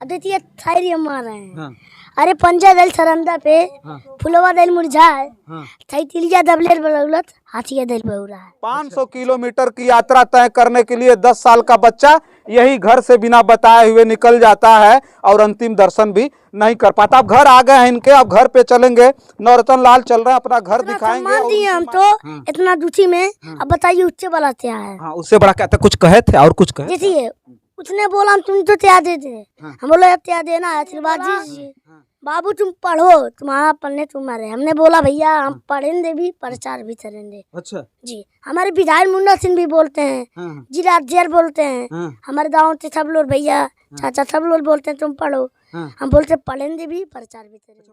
अद्वितीय थायरी मार रहे हैं। हाँ। अरे पंजा दल सरंदा पे हाँ। फुलवा दल मुरझाए हाँ। थैतिलिया दबलेर बदौलत हाथिया दल बहुरा है। 500 किलोमीटर की यात्रा तय करने के लिए 10 साल का बच्चा यही घर से बिना बताए हुए निकल जाता है और अंतिम दर्शन भी नहीं कर पाता। अब घर आ गए हैं इनके, अब घर पे चलेंगे। नौरतन लाल चल रहे हैं, अपना घर दिखाएंगे। सम्मान दिए हम तो इतना दुखी में। अब बताइए उससे बड़ा क्या है। हाँ, उससे बड़ा क्या था? कुछ कहे थे और कुछ कहे? देखिए उसने बोला तुम तो त्याग दे दे। हम बोले त्याग देना है आशीर्वाद जी। बाबू तुम पढ़ो, तुम्हारा पढ़ने तुम्हारे। हमने बोला भैया हम पढ़ेंगे भी प्रचार भी करेंगे। अच्छा जी हमारे विधायक मुन्ना सिंह भी बोलते हैं, जिला अध्यक्ष बोलते हैं, हमारे गाँव से सब लोग भैया चाचा सब लोग बोलते हैं तुम पढ़ो। हम बोलते पढ़ेंगे भी प्रचार भी करेंगे।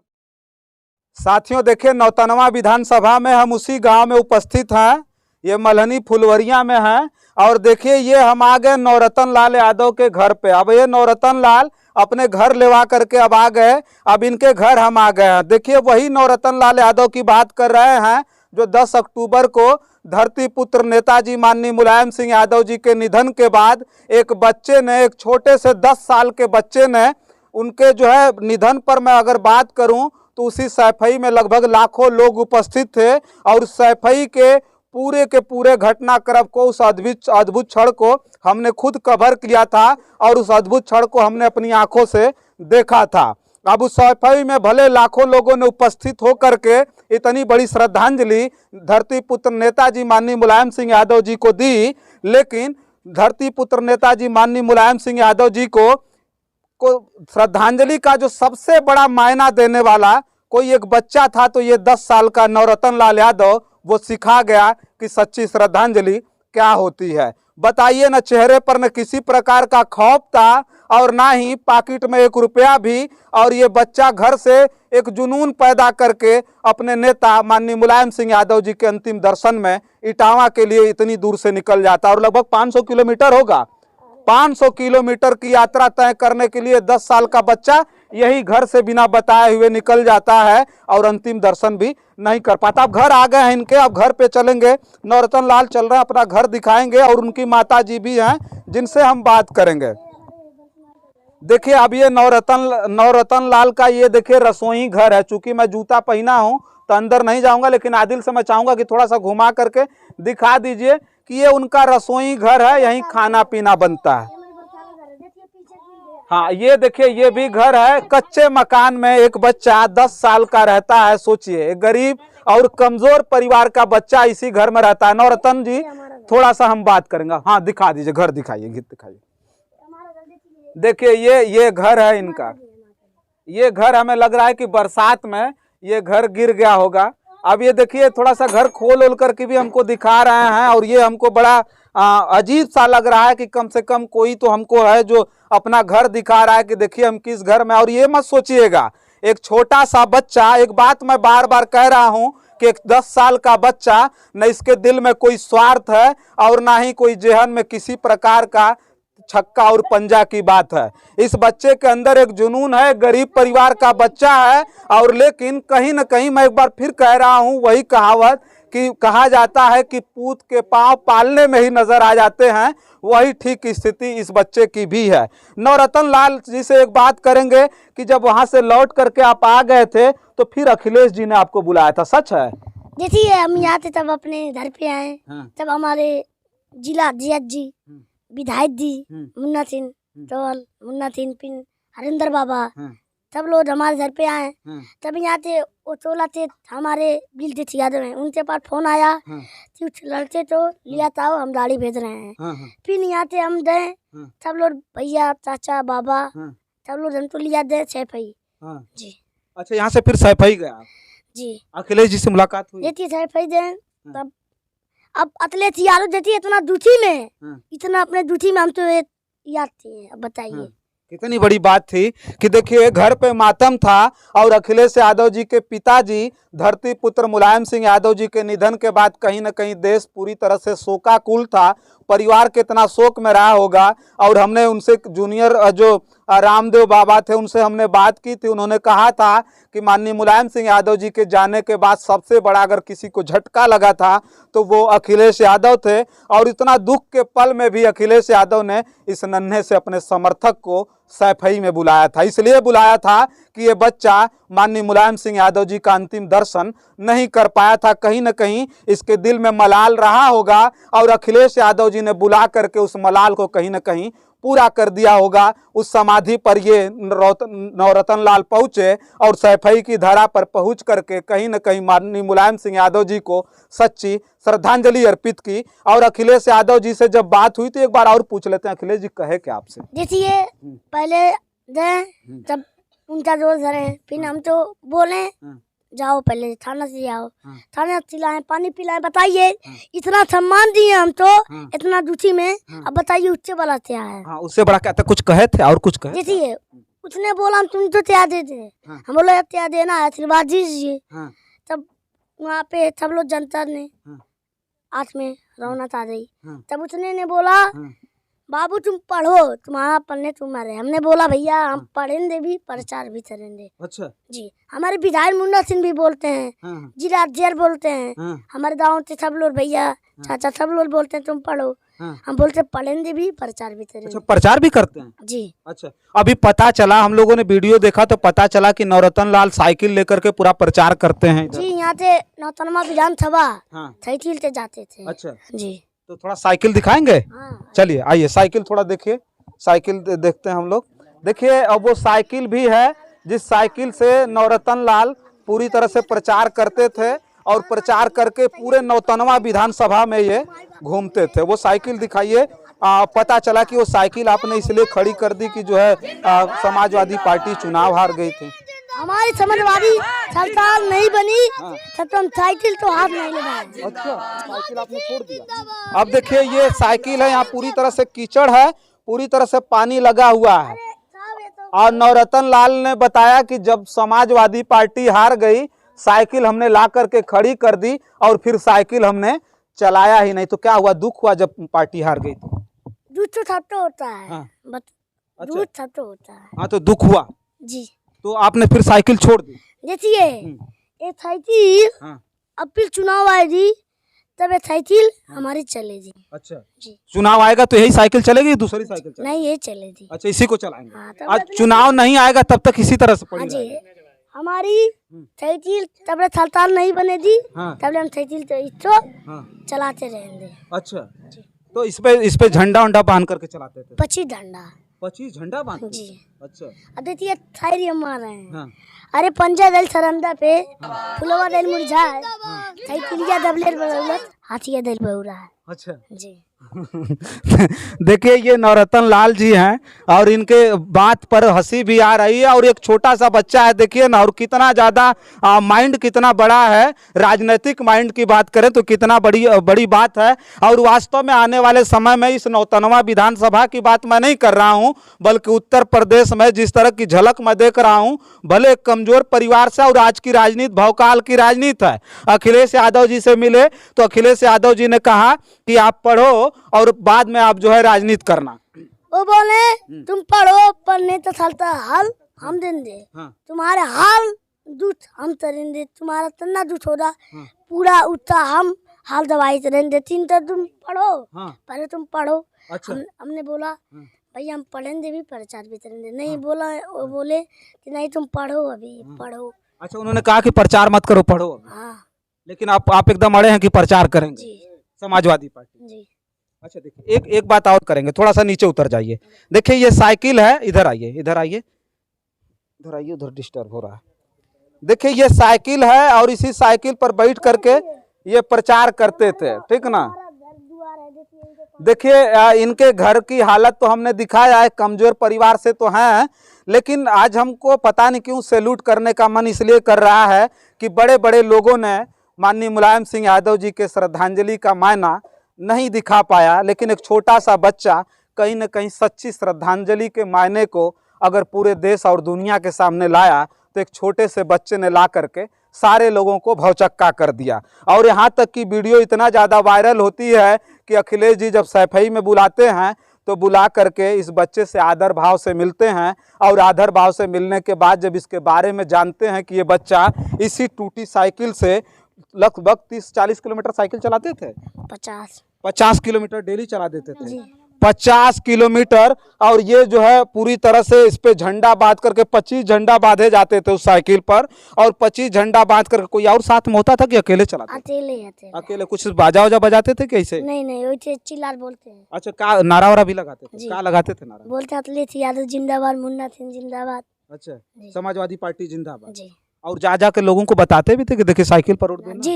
साथियों देखिए, नौतनवा विधानसभा में हम उसी गांव में उपस्थित हैं। ये मल्हनी फुलवरिया में हैं और देखिए ये हम आ गए नौरतन लाल यादव के घर पे। अब ये नौरतन लाल अपने घर लेवा करके अब आ गए। अब इनके घर हम आ गए हैं। देखिए वही नौरतन लाल यादव की बात कर रहे हैं जो 10 अक्टूबर को धरती पुत्र नेताजी माननीय मुलायम सिंह यादव जी के निधन के बाद एक बच्चे ने, एक छोटे से 10 साल के बच्चे ने, उनके जो है निधन पर मैं अगर बात करूं तो उसी सैफई में लगभग लाखों लोग उपस्थित थे और सैफई के पूरे घटनाक्रम को, उस अद्भुत क्षण को हमने खुद कवर किया था और उस अद्भुत क्षण को हमने अपनी आंखों से देखा था। अब उस सैफई में भले लाखों लोगों ने उपस्थित होकर के इतनी बड़ी श्रद्धांजलि धरती पुत्र नेताजी माननीय मुलायम सिंह यादव जी को दी, लेकिन धरती पुत्र नेताजी माननीय मुलायम सिंह यादव जी को श्रद्धांजलि का जो सबसे बड़ा मायना देने वाला कोई एक बच्चा था तो ये 10 साल का नौरतन लाल यादव वो सिखा गया कि सच्ची श्रद्धांजलि क्या होती है। बताइए न, चेहरे पर न किसी प्रकार का खौफ था और ना ही पाकिट में 1 रुपया भी, और ये बच्चा घर से एक जुनून पैदा करके अपने नेता माननीय मुलायम सिंह यादव जी के अंतिम दर्शन में इटावा के लिए इतनी दूर से निकल जाता। और लगभग 500 किलोमीटर होगा। 500 किलोमीटर की यात्रा तय करने के लिए 10 साल का बच्चा यही घर से बिना बताए हुए निकल जाता है और अंतिम दर्शन भी नहीं कर पाता। अब घर आ गए हैं इनके, अब घर पे चलेंगे। नौरतन लाल चल रहे हैं, अपना घर दिखाएंगे और उनकी माता जी भी हैं जिनसे हम बात करेंगे। देखिए अब ये नौरतन लाल का ये देखिए रसोई घर है। चूंकि मैं जूता पहना हूं तो अंदर नहीं जाऊंगा, लेकिन आदिल से मैं चाहूंगा कि थोड़ा सा घुमा करके दिखा दीजिए कि ये उनका रसोई घर है, यहीं खाना पीना बनता है। हाँ ये देखिए ये भी घर है। कच्चे मकान में एक बच्चा 10 साल का रहता है। सोचिए एक गरीब और कमजोर परिवार का बच्चा इसी घर में रहता है। नौरतन जी थोड़ा सा हम बात करेंगे। हाँ दिखा दीजिए, घर दिखाइए, गीत दिखाइए। देखिए ये घर है इनका। ये घर हमें लग रहा है कि बरसात में ये घर गिर गया होगा। अब ये देखिए थोड़ा सा घर खोल करके भी हमको दिखा रहे हैं और ये हमको बड़ा अजीब सा लग रहा है कि कम से कम कोई तो हमको है जो अपना घर दिखा रहा है कि देखिए हम किस घर में। और ये मत सोचिएगा एक छोटा सा बच्चा, एक बात मैं बार बार कह रहा हूं कि एक 10 साल का बच्चा, न इसके दिल में कोई स्वार्थ है और ना ही कोई जेहन में किसी प्रकार का छक्का और पंजा की बात है। इस बच्चे के अंदर एक जुनून है, गरीब परिवार का बच्चा है। और लेकिन कहीं न कहीं मैं एक बार फिर कह रहा हूं वही कहावत कि कहा जाता है कि पूत के पांव पालने में ही नजर आ जाते हैं, वही ठीक स्थिति इस बच्चे की भी है। नौरतन लाल जी से एक बात करेंगे कि जब वहां से लौट करके आप आ गए थे तो फिर अखिलेश जी ने आपको बुलाया था, सच है? देखिए हम यहाँ थे तब अपने घर पे आए। तब हमारे जिला अध्यक्ष जी, विधायक जी मुन्ना सिंह टोल, मुन्ना सिंह पिन, हरिंदर बाबा, सब लोग हमारे घर पे आए। तब यहाँ थे वो टोला थे हमारे बिल यादव हैं, उनके पास फोन आया कुछ लड़के तो लिया था, हम गाड़ी भेज रहे हैं। फिर यहाँ थे हम गए, सब लोग भैया चाचा बाबा सब लोग हमको लिया दे सैफई जी। अच्छा यहाँ से फिर सैफई गया जी, अखिलेश जी से मुलाकात हुई? देखिए सैफई दे। तब अब अखिलेश यादव देखिए इतना दुखी में, इतना अपने दुखी में हम तो याद थी। अब बताइए कितनी बड़ी बात थी कि देखिए घर पे मातम था और अखिलेश यादव जी के पिताजी धरती पुत्र मुलायम सिंह यादव जी के निधन के बाद कहीं न कहीं देश पूरी तरह से शोकाकुल था। परिवार कितना शोक में रहा होगा। और हमने उनसे जूनियर जो रामदेव बाबा थे, उनसे हमने बात की थी। उन्होंने कहा था कि माननीय मुलायम सिंह यादव जी के जाने के बाद सबसे बड़ा अगर किसी को झटका लगा था तो वो अखिलेश यादव थे। और इतना दुख के पल में भी अखिलेश यादव ने इस नन्हे से अपने समर्थक को सैफई में बुलाया था। इसलिए बुलाया था कि ये बच्चा माननीय मुलायम सिंह यादव जी का अंतिम दर्शन नहीं कर पाया था। कहीं न कहीं इसके दिल में मलाल रहा होगा और अखिलेश यादव जी ने बुला करके उस मलाल को कहीं न कहीं पूरा कर दिया होगा। उस समाधि पर ये नवरतन लाल पहुंचे और सैफई की धरा पर पहुंच करके कहीं न कहीं माननीय मुलायम सिंह यादव जी को सच्ची श्रद्धांजलि अर्पित की। और अखिलेश यादव जी से जब बात हुई तो एक बार और पूछ लेते हैं, अखिलेश जी कहे क्या आपसे? देखिए पहले जब उनका जोर धरे, फिर हम तो बोले जाओ पहले थाना से जाओ, थाना चिल्लाए, पानी पिलाए, बताइए इतना सम्मान दिए हम तो इतना दुखी में, अब बताइए उससे बड़ा क्या है? उससे बड़ा क्या था? कुछ कहे थे और कुछ कहे? देखिए उसने बोला हम तुम तो त्याग दे दे, हम बोले त्याग देना है, आशीर्वाद दीजिए। तब वहाँ पे सब लोग जनता ने आँख में रौनक आ गई। तब उसने ने बोला बाबू तुम पढ़ो, तुम्हारा पढ़ने तुम्हारे। हमने बोला भैया हम पढ़ेंगे भी, प्रचार भी करेंगे। अच्छा जी, हमारे विधायक मुन्ना सिंह भी बोलते हैं, जिला अध्यक्ष बोलते हैं, हमारे गाँव से सब लोग भैया चाचा सब लोग बोलते हैं तुम पढ़ो। हम बोलते पढ़ेंगे भी, प्रचार भी करेंगे। अच्छा, प्रचार भी करते हैं जी। अच्छा, अभी पता चला, हम लोगों ने वीडियो देखा तो पता चला कि नवरतन लाल साइकिल लेकर के पूरा प्रचार करते हैं जी। यहाँ से नौतनवा विधानसभा साइकिल से जाते थे। अच्छा जी, तो थोड़ा साइकिल दिखाएंगे? चलिए आइए साइकिल थोड़ा देखिए, साइकिल देखते हैं हम लोग। देखिए अब वो साइकिल भी है जिस साइकिल से नवरतन लाल पूरी तरह से प्रचार करते थे और प्रचार करके पूरे नौतनवा विधानसभा में ये घूमते थे। वो साइकिल दिखाइए। पता चला कि वो साइकिल आपने इसलिए खड़ी कर दी कि जो है समाजवादी पार्टी चुनाव हार गई थी। हमारी समाजवादी सरकार नहीं बनी तो हम साइकिल तो हाथ नहीं लगाए। अच्छा, साइकिल आपने छोड़ दिया। अब देखिए ये साइकिल है, यहाँ पूरी तरह से कीचड़ है, पूरी तरह से पानी लगा हुआ है। और नवरतन लाल ने बताया कि जब समाजवादी पार्टी हार गई, साइकिल हमने ला करके खड़ी कर दी और फिर साइकिल हमने चलाया ही नहीं। तो क्या हुआ, दुख हुआ जब पार्टी हार गई? तो दुख तो सब तो होता है, दुख सब तो होता है। हाँ, तो दुख हुआ जी। तो आपने फिर साइकिल छोड़ दी? देखिए ये साइकिल अब फिर चुनाव आएगी तब ये साइकिल हमारी चलेगी। अच्छा जी, चुनाव आएगा तो यही साइकिल चलेगी, दूसरी साइकिल चलेगी? नहीं, ये चलेगी। अच्छा, इसी को चलाएंगे। आज चुनाव नहीं आएगा तब तक इसी तरह से पड़ी रहेगी। हमारी साइकिल तब सरकार नहीं बनेगी, तब हम साइकिल तो इसको चलाते रहेंगे। अच्छा, तो इस पे झंडा वंडा बांध करके चलाते थे? 25 झंडा बांध जी। अच्छा, देखिए थायरी हम मार रहे हैं। अरे पंजा दल सरंदा पे फुलवा दल मुरझा है, साइकिलिया दबलेर बदौलत हाथिया दल बहुरा है। अच्छा जी। देखिए ये नवरतन लाल जी हैं और इनके बात पर हंसी भी आ रही है। और एक छोटा सा बच्चा है, देखिए ना, और कितना ज़्यादा माइंड कितना बड़ा है। राजनीतिक माइंड की बात करें तो कितना बड़ी बात है। और वास्तव में आने वाले समय में इस नौतनवा विधानसभा की बात मैं नहीं कर रहा हूं, बल्कि उत्तर प्रदेश में जिस तरह की झलक मैं देख रहा हूं, भले एक कमजोर परिवार से, और आज की राजनीति भवकाल की राजनीति है। अखिलेश यादव जी से मिले तो अखिलेश यादव जी ने कहा कि आप पढ़ो और बाद में आप जो है राजनीति करना। वो बोले तुम पढ़ो, पढ़ने तो चलता हाल हम देंगे, तुम्हारे हाल दूध हम करेंगे, तुम्हारा तना दूध होगा पूरा उतना हम हाल दवाई करेंगे। तीन तो तुम पढ़ो, पहले तुम पढ़ो। अच्छा। हमने बोला भैया हम पढ़ेंगे भी, प्रचार भी करेंगे। नहीं बोला, वो बोले कि नहीं तुम पढ़ो, अभी पढ़ो। अच्छा, उन्होंने कहा कि प्रचार मत करो, पढ़ो। लेकिन आप एकदम अड़े हैं कि प्रचार करेंगे समाजवादी पार्टी जी। अच्छा देखिए एक बात और करेंगे, थोड़ा सा नीचे उतर जाइए। देखिए ये साइकिल है, इधर आइए, उधर डिस्टर्ब हो रहा है। देखिए ये साइकिल है और इसी साइकिल पर बैठ करके ये प्रचार करते थे, ठीक ना। देखिए इनके घर की हालत तो हमने दिखाया है, कमजोर परिवार से तो हैं, लेकिन आज हमको पता नहीं क्यों सैल्यूट करने का मन इसलिए कर रहा है कि बड़े बड़े लोगों ने माननीय मुलायम सिंह यादव जी के श्रद्धांजलि का मायना नहीं दिखा पाया, लेकिन एक छोटा सा बच्चा कहीं न कहीं सच्ची श्रद्धांजलि के मायने को अगर पूरे देश और दुनिया के सामने लाया तो एक छोटे से बच्चे ने ला करके सारे लोगों को भौचक्का कर दिया। और यहाँ तक कि वीडियो इतना ज़्यादा वायरल होती है कि अखिलेश जी जब सैफई में बुलाते हैं तो बुला करके इस बच्चे से आदर भाव से मिलते हैं। और आदर भाव से मिलने के बाद जब इसके बारे में जानते हैं कि ये बच्चा इसी टूटी साइकिल से लगभग 30-40 किलोमीटर साइकिल चलाते थे, 50 किलोमीटर डेली चला देते थे, जी 50 किलोमीटर। और ये जो है पूरी तरह से इस पे झंडा बांध करके 25 झंडा बांधे जाते थे उस साइकिल पर। और 25 झंडा बांध करके कोई और साथ में होता था कि अकेले चलाते? अकेले। कुछ बाजा वाजा बजाते थे कैसे? नहीं वही चिल्लार बोलते हैं। अच्छा, का नारा वारा भी लगाते थे? क्या लगाते थे नारा? बोलते अखिलेश यादव जिंदाबाद, मुन्ना सिंह जिंदाबाद। अच्छा, समाजवादी पार्टी जिंदाबाद। जी और जा के लोगों को बताते भी थे कि देखिए साइकिल पर उड़ देना। जी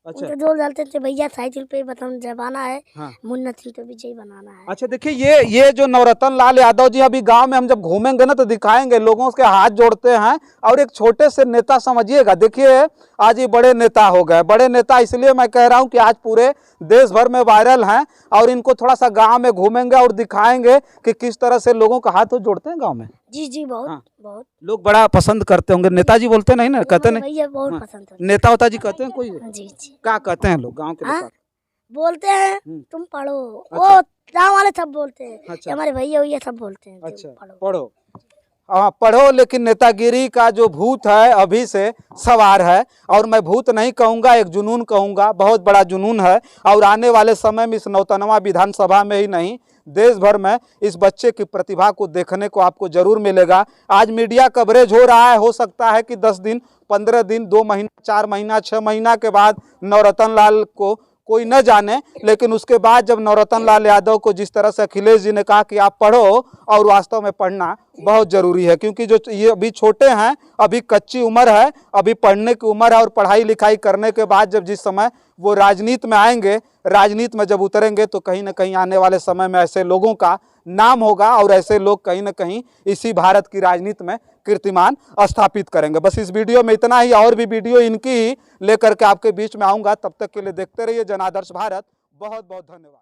अच्छा। उनको जोर डालते थे, भैया साइकिल पे जमाना है। हाँ। मुन्ना सिंह को भी यही बनाना है। अच्छा, देखिए ये जो नवरत्न लाल यादव जी अभी गांव में हम जब घूमेंगे ना तो दिखाएंगे, लोगों के हाथ जोड़ते हैं। और एक छोटे से नेता समझिएगा, देखिए आज ये बड़े नेता हो गए। बड़े नेता इसलिए मैं कह रहा हूं कि आज पूरे देश भर में वायरल हैं। और इनको थोड़ा सा गांव में घूमेंगे और दिखाएंगे कि किस तरह से लोगों का हाथ जोड़ते हैं गांव में। जी बहुत। हाँ। बहुत लोग बड़ा पसंद करते होंगे। नेताजी बोलते नहीं ना, कहते नहीं? भैया बहुत हाँ। पसंद है। नेता होता जी कहते हैं कोई? जी क्या कहते हैं लोग गांव के हाँ? लोग? बोलते हैं तुम पढ़ो। अच्छा। वो गाँव वाले सब बोलते हैं। अच्छा। हमारे भैया सब बोलते हैं अच्छा, पढ़ो। पढ़ो। हाँ, पढ़ो। लेकिन नेतागिरी का जो भूत है अभी से सवार है। और मैं भूत नहीं कहूँगा, एक जुनून कहूँगा, बहुत बड़ा जुनून है। और आने वाले समय में इस नौतनवा विधानसभा में ही नहीं, देश भर में इस बच्चे की प्रतिभा को देखने को आपको जरूर मिलेगा। आज मीडिया कवरेज हो रहा है, हो सकता है कि 10 दिन, 15 दिन, 2 महीना, 4 महीना, 6 महीना के बाद नवरत्न लाल को कोई न जाने। लेकिन उसके बाद जब नवरत्न लाल यादव को जिस तरह से अखिलेश जी ने कहा कि आप पढ़ो, और वास्तव में पढ़ना बहुत ज़रूरी है। क्योंकि जो ये अभी छोटे हैं, अभी कच्ची उम्र है, अभी पढ़ने की उम्र है। और पढ़ाई लिखाई करने के बाद जब जिस समय वो राजनीति में आएंगे, राजनीति में जब उतरेंगे, तो कहीं ना कहीं आने वाले समय में ऐसे लोगों का नाम होगा। और ऐसे लोग कहीं ना कहीं इसी भारत की राजनीति में कीर्तिमान स्थापित करेंगे। बस इस वीडियो में इतना ही। और भी वीडियो इनकी ही लेकर के आपके बीच में आऊँगा। तब तक के लिए देखते रहिए जनादर्श भारत। बहुत बहुत धन्यवाद।